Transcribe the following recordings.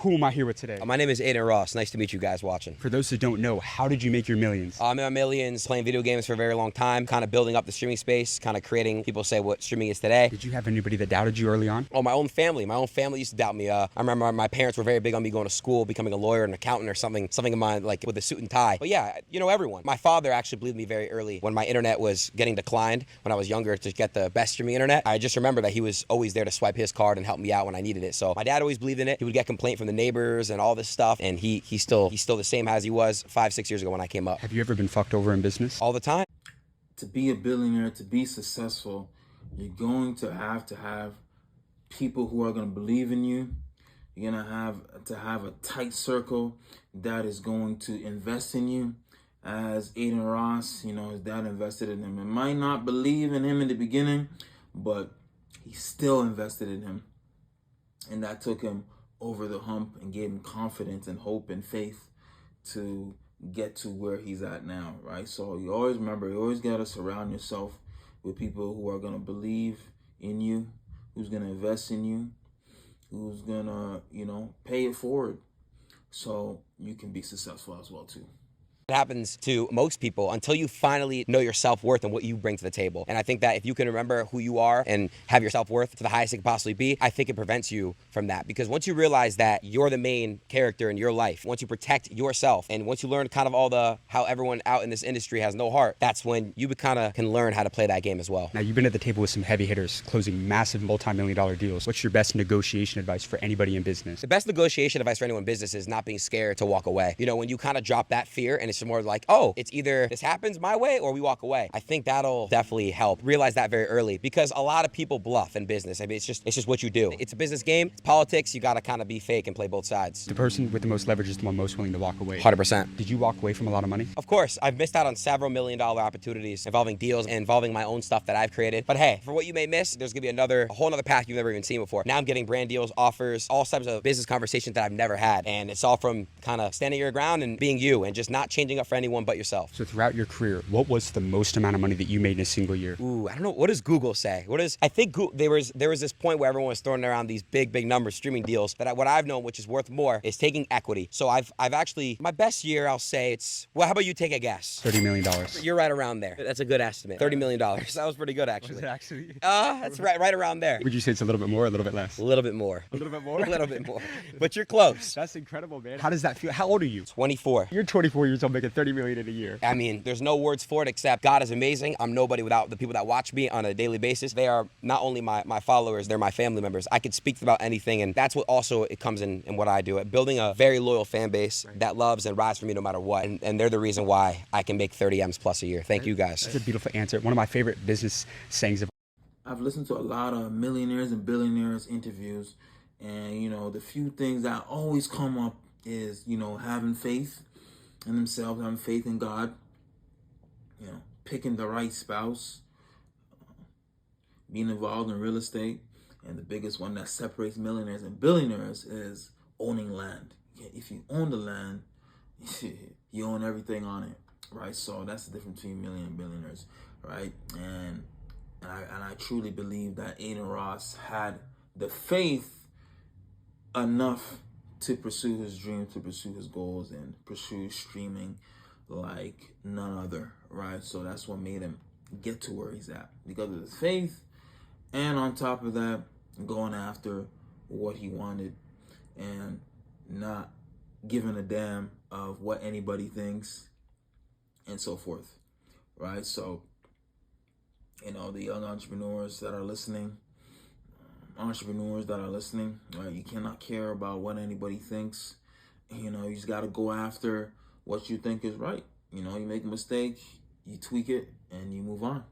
Who am I here with today? My name is Adin Ross. Nice to meet you guys watching. For those who don't know, how did you make your millions? I made my millions playing video games for a very long time, kind of building up the streaming space, kind of creating, people say what streaming is today. Did you have anybody that doubted you early on? Oh, my own family. My own family used to doubt me. I remember my parents were very big on me going to school, becoming a lawyer, an accountant, or something in mind, like with a suit and tie. But yeah, you know, everyone. My father actually believed me very early when my internet was getting declined when I was younger to get the best streaming internet. I just remember that he was always there to swipe his card and help me out when I needed it. So my dad always believed in it. He would get complaint from the neighbors and all this stuff, and he's still the same as he was 5-6 years ago when I came up. Have you ever been fucked over in business? All the time. To be a billionaire, to be successful, you're going to have people who are going to believe in you. You're going to have a tight circle that is going to invest in you. As Adin Ross, you know, his dad invested in him. It might not believe in him in the beginning, but he still invested in him. And that took him over the hump and gave him confidence and hope and faith to get to where he's at now, right? So you always remember, you always got to surround yourself with people who are going to believe in you, who's going to invest in you, who's going to, you know, pay it forward so you can be successful as well too. It happens to most people until you finally know your self-worth and what you bring to the table. And I think that if you can remember who you are and have your self-worth to the highest it can possibly be, I think it prevents you from that. Because once you realize that you're the main character in your life, once you protect yourself, and once you learn kind of how everyone out in this industry has no heart, that's when you kind of can learn how to play that game as well. Now, you've been at the table with some heavy hitters, closing massive multi-million-dollar deals. What's your best negotiation advice for anybody in business? The best negotiation advice for anyone in business is not being scared to walk away. You know, when you kind of drop that fear and it's more like, oh, it's either this happens my way or we walk away. I think that'll definitely help. Realize that very early, because a lot of people bluff in business. I mean, it's just what you do. It's a business game. It's politics. You got to kind of be fake and play both sides. The person with the most leverage is the one most willing to walk away. 100%. Did you walk away from a lot of money? Of course. I've missed out on several million-dollar opportunities involving deals and involving my own stuff that I've created. But hey, for what you may miss, there's going to be a whole other path you've never even seen before. Now I'm getting brand deals, offers, all types of business conversations that I've never had. And it's all from kind of standing your ground and being you and just not changing up for anyone but yourself. So throughout your career, what was the most amount of money that you made in a single year? Ooh, I don't know. What does Google say? I think there was this point where everyone was throwing around these big numbers, streaming deals, that what I've known, which is worth more, is taking equity. So I've actually, my best year, I'll say it's, well, how about you take a guess? $30 million. You're right around there. That's a good estimate. $30 million. That was pretty good, actually. Was it actually? That's right around there. Would you say it's a little bit more or a little bit less? A little bit more. A little bit more? A little bit more. But you're close. That's incredible, man. How does that feel? How old are you? 24. You're 24 years old making $30 million in a year. I mean, there's no words for it except God is amazing. I'm nobody without the people that watch me on a daily basis. They are not only my followers, they're my family members. I could speak about anything, and that's what also it comes in what I do. Building a very loyal fan base that loves and rides for me no matter what, and they're the reason why I can make 30 M's plus a year. Thank you guys. That's a beautiful answer. One of my favorite business sayings of I've listened to a lot of millionaires and billionaires interviews, and you know, the few things that always come up is, you know, having faith in themselves, having faith in God, you know, picking the right spouse, being involved in real estate, and the biggest one that separates millionaires and billionaires is owning land. If you own the land, you own everything on it, right? So that's the difference between million and billionaires, right? And I truly believe that Adin Ross had the faith enough to pursue his dreams, to pursue his goals, and pursue streaming like none other, right? So that's what made him get to where he's at, because of his faith, and on top of that, going after what he wanted and not giving a damn of what anybody thinks and so forth, right? So, you know, the young entrepreneurs that are listening, right? You cannot care about what anybody thinks. You know, you just got to go after what you think is right. You know, you make a mistake, you tweak it, and you move on.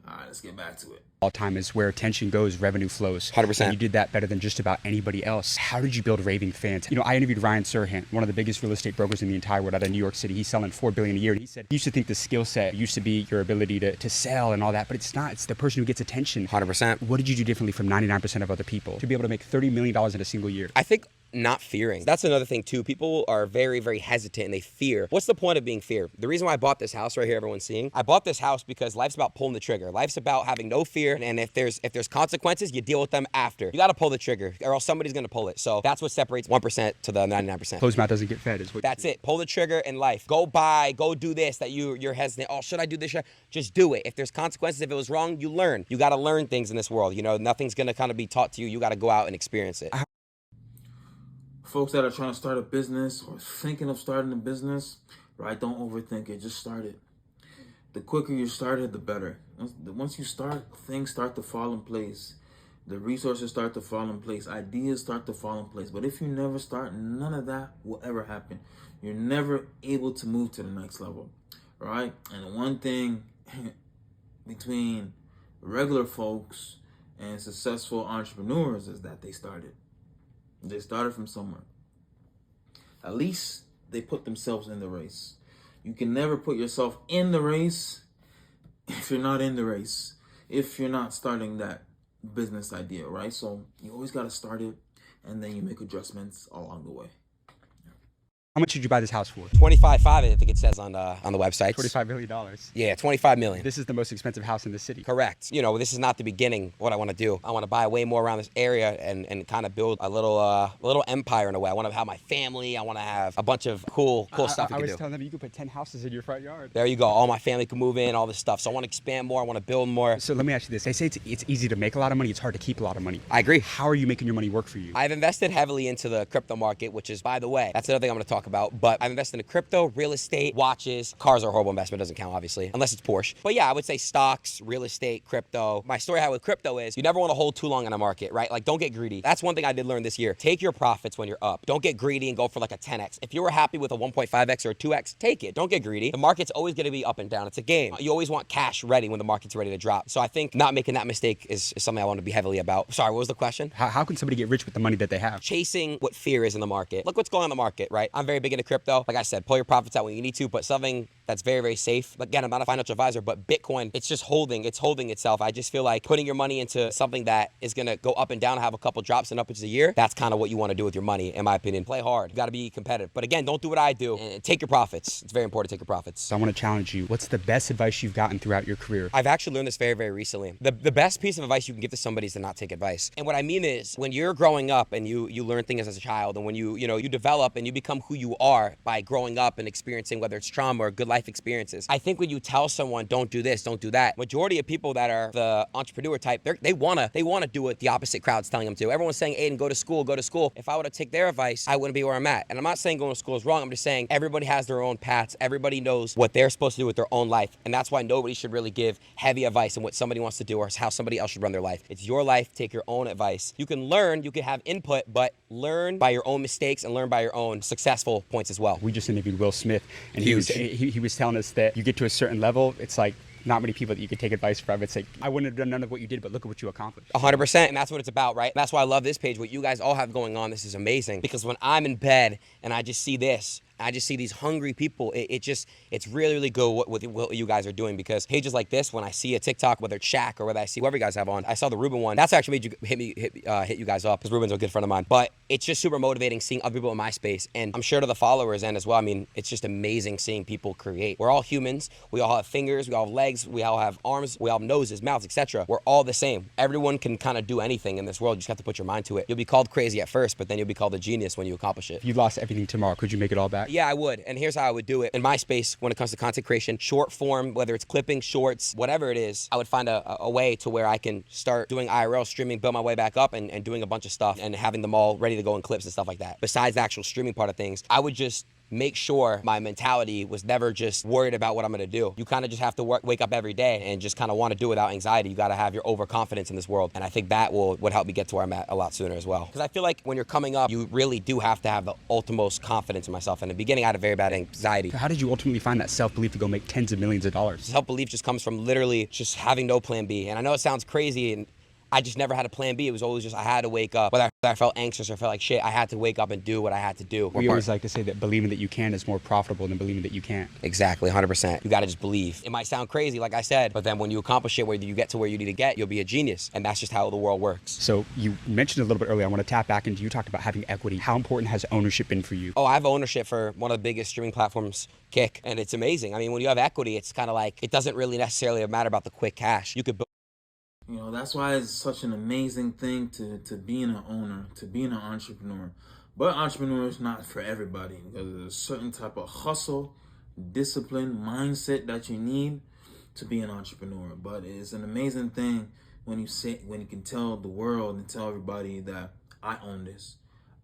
All right, let's get back to it. all time is where attention goes, revenue flows. 100%. And you did that better than just about anybody else. How did you build raving fans? You know, I interviewed Ryan Serhant, one of the biggest real estate brokers in the entire world out of New York City. He's selling $4 billion a year. And he said, he used to think the skill set used to be your ability to sell and all that, but it's not. It's the person who gets attention. 100%. What did you do differently from 99% of other people to be able to make $30 million in a single year? I think not fearing. That's another thing too. People are very, very hesitant and they fear. What's the point of being fear? The reason why I bought this house right here, everyone's seeing, I bought this house because life's about pulling the trigger. Life's about having no fear, and if there's consequences, you deal with them after. You got to pull the trigger, or else somebody's gonna pull it. So that's what separates 1% to the 99%. Closed mouth doesn't get fed is what. That's it. Pull the trigger in life. Go buy, go do this that you're hesitant. Oh, should I do this? Just do it. If there's consequences, if it was wrong, you learn. You got to learn things in this world. You know, nothing's gonna kind of be taught to you. You got to go out and experience it. Folks that are trying to start a business or thinking of starting a business, right? Don't overthink it. Just start it. The quicker you start it, the better. Once you start, things start to fall in place. The resources start to fall in place. Ideas start to fall in place. But if you never start, none of that will ever happen. You're never able to move to the next level, right? And one thing between regular folks and successful entrepreneurs is that they started. They started from somewhere. At least they put themselves in the race. You can never put yourself in the race if you're not in the race, if you're not starting that business idea, right? So you always got to start it, and then you make adjustments along the way. How much did you buy this house for? 25.5, I think it says on the website. $25 million. Yeah, 25 million. This is the most expensive house in the city. Correct. You know, this is not the beginning. What I want to do, I want to buy way more around this area and kind of build a little empire in a way. I want to have my family. I want to have a bunch of cool stuff. I was telling them you could put 10 houses in your front yard. There you go. All my family can move in. All this stuff. So I want to expand more. I want to build more. So let me ask you this: they say it's easy to make a lot of money. It's hard to keep a lot of money. I agree. How are you making your money work for you? I've invested heavily into the crypto market, which is, by the way, that's another thing I'm going to talk about. But I've invested into crypto, real estate, watches. Cars are a horrible investment. Doesn't count, obviously, unless it's Porsche. But yeah, I would say stocks, real estate, crypto. My story I had with crypto is you never want to hold too long in a market, right? Like, don't get greedy. That's one thing I did learn this year. Take your profits when you're up. Don't get greedy and go for like a 10x. If you were happy with a 1.5x or a 2x, take it. Don't get greedy. The market's always going to be up and down. It's a game. You always want cash ready when the market's ready to drop. So I think not making that mistake is something I want to be heavily about. Sorry, what was the question? How can somebody get rich with the money that they have? Chasing what fear is in the market. Look what's going on in the market, right? I'm very big into crypto. Like I said, pull your profits out when you need to, but something that's very, very safe. Again, I'm not a financial advisor, but Bitcoin, it's just holding itself. I just feel like putting your money into something that is going to go up and down, have a couple drops and upwards a year, that's kind of what you want to do with your money, in my opinion. Play hard. You got to be competitive. But again, don't do what I do and take your profits. It's very important to take your profits. So I want to challenge you. What's the best advice you've gotten throughout your career? I've actually learned this very, very recently. The best piece of advice you can give to somebody is to not take advice. And what I mean is, when you're growing up and you learn things as a child, and when you develop and you become who you are by growing up and experiencing whether it's trauma or good life experiences. I think when you tell someone, don't do this, don't do that, majority of people that are the entrepreneur type, they wanna do what the opposite crowd's telling them to. Everyone's saying, Aiden, go to school. If I were to take their advice, I wouldn't be where I'm at. And I'm not saying going to school is wrong. I'm just saying everybody has their own paths. Everybody knows what they're supposed to do with their own life. And that's why nobody should really give heavy advice on what somebody wants to do or how somebody else should run their life. It's your life. Take your own advice. You can learn, you can have input, but learn by your own mistakes and learn by your own successful points as well. We just interviewed Will Smith, and he was telling us that you get to a certain level, it's like not many people that you could take advice from. It's like, I wouldn't have done none of what you did, but look at what you accomplished. 100%, and that's what it's about, right? That's why I love this page. What you guys all have going on, this is amazing. Because when I'm in bed and I just see this, I just see these hungry people. It's really, really good what you guys are doing, because pages like this, when I see a TikTok, whether it's Shaq or whether I see whoever you guys have on, I saw the Ruben one. That's actually made you hit you guys up, because Ruben's a good friend of mine. But it's just super motivating seeing other people in my space, and I'm sure to the followers and as well. I mean, it's just amazing seeing people create. We're all humans. We all have fingers. We all have legs. We all have arms. We all have noses, mouths, etc. We're all the same. Everyone can kind of do anything in this world. You just have to put your mind to it. You'll be called crazy at first, but then you'll be called a genius when you accomplish it. If you lost everything tomorrow, could you make it all back? Yeah, I would. And here's how I would do it. In my space, when it comes to content creation, short form, whether it's clipping, shorts, whatever it is, I would find a way to where I can start doing IRL streaming, build my way back up, and doing a bunch of stuff and having them all ready to go in clips and stuff like that. Besides the actual streaming part of things, I would just make sure my mentality was never just worried about what I'm going to do. You kind of just have to wake up every day and just kind of want to do it without anxiety. You got to have your overconfidence in this world. And I think that would help me get to where I'm at a lot sooner as well. Because I feel like when you're coming up, you really do have to have the utmost confidence in myself. In the beginning, I had a very bad anxiety. How did you ultimately find that self-belief to go make tens of millions of dollars? Self-belief just comes from literally just having no plan B. And I know it sounds crazy, and I just never had a plan B. It was always just I had to wake up. Whether I felt anxious or felt like shit, I had to wake up and do what I had to do. We always like to say that believing that you can is more profitable than believing that you can't. Exactly, 100%. You got to just believe. It might sound crazy, like I said, but then when you accomplish it, where you get to where you need to get, you'll be a genius. And that's just how the world works. So you mentioned a little bit earlier, I want to tap back into, you talked about having equity. How important has ownership been for you? Oh, I have ownership for one of the biggest streaming platforms, Kick, and it's amazing. I mean, when you have equity, it's kind of like, it doesn't really necessarily matter about the quick cash. You could build. You know, that's why it's such an amazing thing to being an owner, to being an entrepreneur. But entrepreneur is not for everybody, because there's a certain type of hustle, discipline, mindset that you need to be an entrepreneur. But it's an amazing thing when you can tell the world and tell everybody that I own this.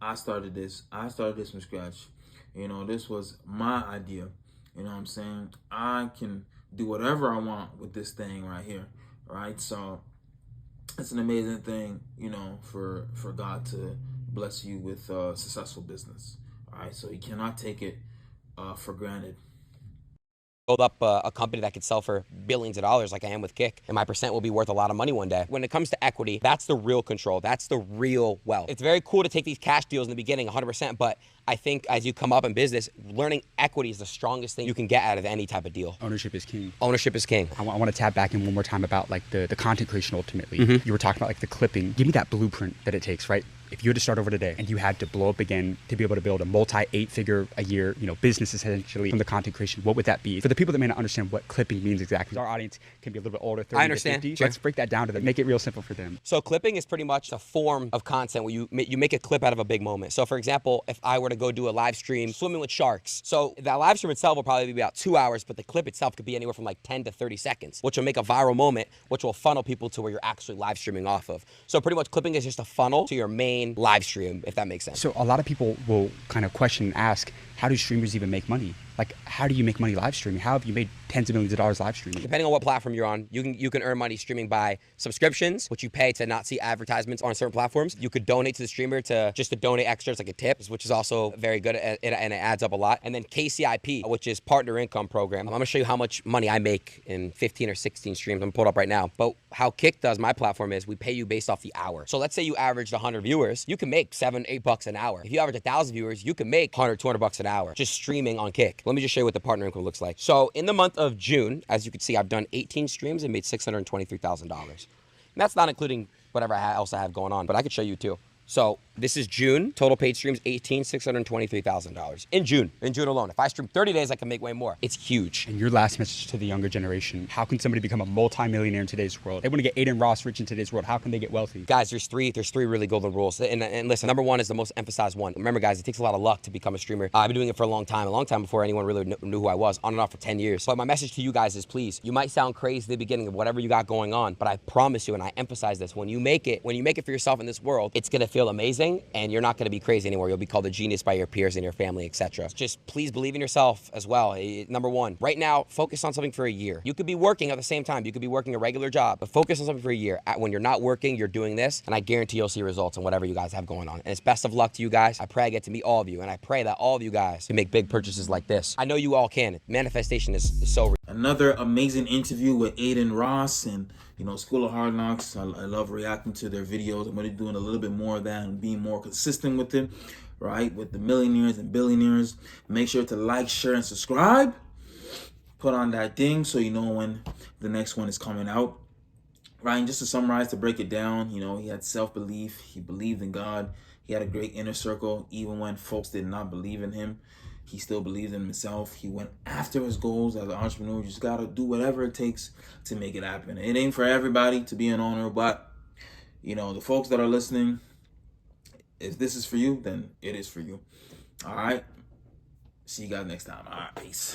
I started this from scratch. You know, this was my idea. You know what I'm saying? I can do whatever I want with this thing right here. Right? So it's an amazing thing, you know, for God to bless you with successful business. All right, so you cannot take it for granted. Build up a company that could sell for billions of dollars like I am with Kick, and my percent will be worth a lot of money one day. When it comes to equity, that's the real control. That's the real wealth. It's very cool to take these cash deals in the beginning, 100%, but I think as you come up in business, learning equity is the strongest thing you can get out of any type of deal. Ownership is king. Ownership is king. I want to tap back in one more time about like the content creation ultimately. You were talking about like the clipping. Give me that blueprint that it takes, right? If you had to start over today and you had to blow up again to be able to build a multi-8-figure a year, you know, business essentially from the content creation, what would that be? For the people that may not understand what clipping means exactly, our audience can be a little bit older, 30 I understand. to 50. Sure. Let's break that down to them. Make it real simple for them. So clipping is pretty much a form of content where you make a clip out of a big moment. So for example, if I were to go do a live stream swimming with sharks, so that live stream itself will probably be about 2 hours, but the clip itself could be anywhere from like 10 to 30 seconds, which will make a viral moment, which will funnel people to where you're actually live streaming off of. So pretty much clipping is just a funnel to your main live stream, if that makes sense. So a lot of people will kind of question and ask, how do streamers even make money? Like, how do you make money live streaming? How have you made tens of millions of dollars live streaming? Depending on what platform you're on, you can earn money streaming by subscriptions, which you pay to not see advertisements on certain platforms. You could donate to the streamer to donate extras like a tip, which is also very good and it adds up a lot. And then KCIP, which is Partner Income Program. I'm gonna show you how much money I make in 15 or 16 streams. I'm pulled up right now. But how Kick does my platform is we pay you based off the hour. So let's say you averaged 100 viewers, you can make $7-8 an hour. If you average 1,000 viewers, you can make $100-200 an hour just streaming on Kick. Let me just show you what the partner income looks like. So in the month of June, as you can see, I've done 18 streams and made $623,000. And that's not including whatever else I have going on, but I could show you too. So this is June, total paid streams, $623,000 in June alone. If I stream 30 days, I can make way more. It's huge. And your last message to the younger generation, how can somebody become a multi-millionaire in today's world? They want to get Adin Ross rich in today's world. How can they get wealthy? Guys, there's three really golden rules. And listen, number one is the most emphasized one. Remember guys, it takes a lot of luck to become a streamer. I've been doing it for a long time before anyone really knew who I was, on and off for 10 years. But my message to you guys is please, you might sound crazy at the beginning of whatever you got going on, but I promise you, and I emphasize this, when you make it for yourself in this world, it's gonna feel amazing. And you're not going to be crazy anymore. You'll be called a genius by your peers and your family, etc. Just please believe in yourself as well. Number one, right now, focus on something for a year. You could be working at the same time. You could be working a regular job, but focus on something for a year. When you're not working, you're doing this, and I guarantee you'll see results on whatever you guys have going on. And it's best of luck to you guys. I pray I get to meet all of you, and I pray that all of you guys can make big purchases like this. I know you all can. Manifestation is so real. Another amazing interview with Adin Ross and, you know, School of Hard Knocks. I love reacting to their videos. I'm going to be doing a little bit more of that and being more consistent with it, right? With the millionaires and billionaires. Make sure to like, share, and subscribe. Put on that ding so you know when the next one is coming out. Right, and just to summarize, to break it down, you know, he had self-belief. He believed in God. He had a great inner circle. Even when folks did not believe in him, he still believed in himself. He went after his goals as an entrepreneur. You just got to do whatever it takes to make it happen. It ain't for everybody to be an owner, but, you know, the folks that are listening, if this is for you, then it is for you. All right. See you guys next time. All right. Peace.